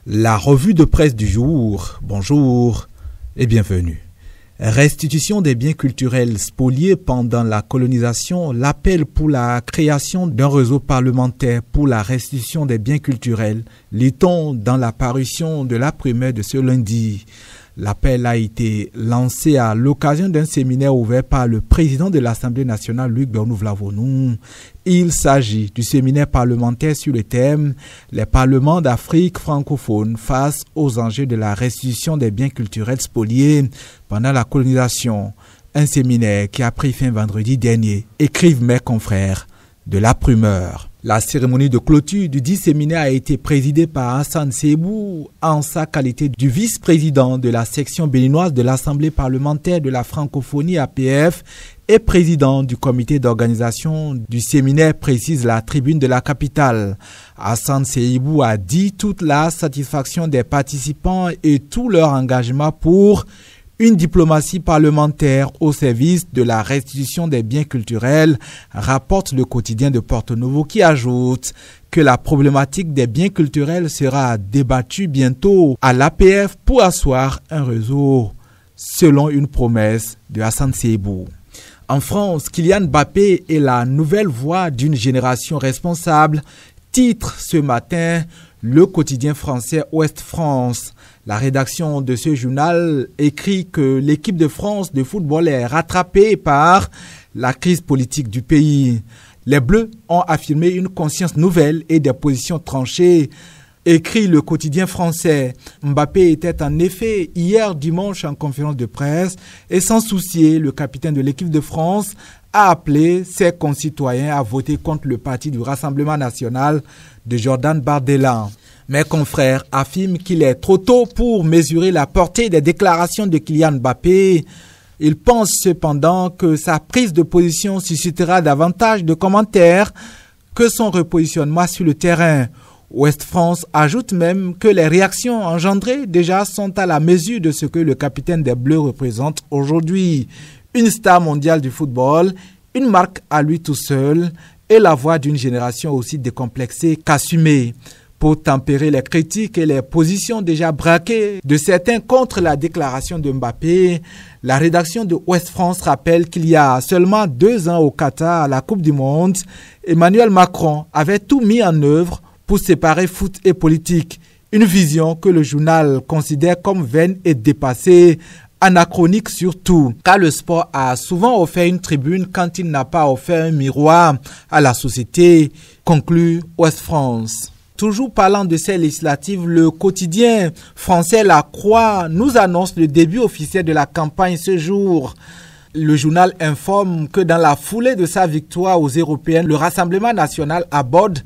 La revue de presse du jour, bonjour et bienvenue. Restitution des biens culturels spoliés pendant la colonisation, l'appel pour la création d'un réseau parlementaire pour la restitution des biens culturels, lit-on dans la parution de la primaire de ce lundi. L'appel a été lancé à l'occasion d'un séminaire ouvert par le président de l'Assemblée nationale, Luc Bernouf-Lavonou. Il s'agit du séminaire parlementaire sur le thème « Les parlements d'Afrique francophone face aux enjeux de la restitution des biens culturels spoliés pendant la colonisation ». Un séminaire qui a pris fin vendredi dernier, écrivent mes confrères de la primeur. La cérémonie de clôture du dit séminaire a été présidée par Hassan Seibou en sa qualité du vice-président de la section béninoise de l'Assemblée parlementaire de la francophonie APF et président du comité d'organisation du séminaire, précise la tribune de la capitale. Hassan Seibou a dit toute la satisfaction des participants et tout leur engagement pour une diplomatie parlementaire au service de la restitution des biens culturels, rapporte le quotidien de Porto-Novo qui ajoute que la problématique des biens culturels sera débattue bientôt à l'APF pour asseoir un réseau, selon une promesse de Hassan Seibou. En France, Kylian Mbappé est la nouvelle voix d'une génération responsable, titre ce matin le quotidien français Ouest France. La rédaction de ce journal écrit que l'équipe de France de football est rattrapée par la crise politique du pays. Les Bleus ont affirmé une conscience nouvelle et des positions tranchées, écrit le quotidien français. Mbappé était en effet hier dimanche en conférence de presse et sans soucier, le capitaine de l'équipe de France a appelé ses concitoyens à voter contre le parti du Rassemblement national de Jordan Bardella. Mes confrères affirment qu'il est trop tôt pour mesurer la portée des déclarations de Kylian Mbappé. Ils pensent cependant que sa prise de position suscitera davantage de commentaires que son repositionnement sur le terrain. Ouest France ajoute même que les réactions engendrées déjà sont à la mesure de ce que le capitaine des Bleus représente aujourd'hui. Une star mondiale du football, une marque à lui tout seul et la voix d'une génération aussi décomplexée qu'assumée. Pour tempérer les critiques et les positions déjà braquées de certains contre la déclaration de Mbappé, la rédaction de Ouest France rappelle qu'il y a seulement 2 ans au Qatar, à la Coupe du Monde, Emmanuel Macron avait tout mis en œuvre pour séparer foot et politique. Une vision que le journal considère comme vaine et dépassée, anachronique surtout, car le sport a souvent offert une tribune quand il n'a pas offert un miroir à la société, conclut Ouest France. Toujours parlant de ces législatives, le quotidien français La Croix nous annonce le début officiel de la campagne ce jour. Le journal informe que dans la foulée de sa victoire aux Européennes, le Rassemblement national aborde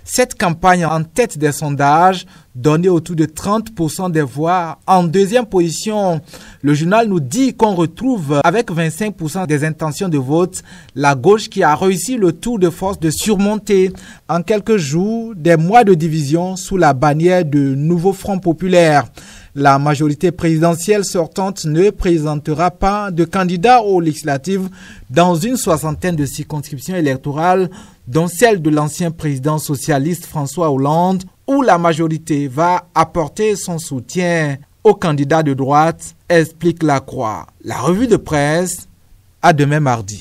cette campagne en tête des sondages, donné autour de 30% des voix. En deuxième position, le journal nous dit qu'on retrouve avec 25% des intentions de vote la gauche qui a réussi le tour de force de surmonter en quelques jours des mois de division sous la bannière de Nouveau Front Populaire. La majorité présidentielle sortante ne présentera pas de candidats aux législatives dans une 60aine de circonscriptions électorales, dont celle de l'ancien président socialiste François Hollande, où la majorité va apporter son soutien aux candidats de droite, explique La Croix. La revue de presse, à demain mardi.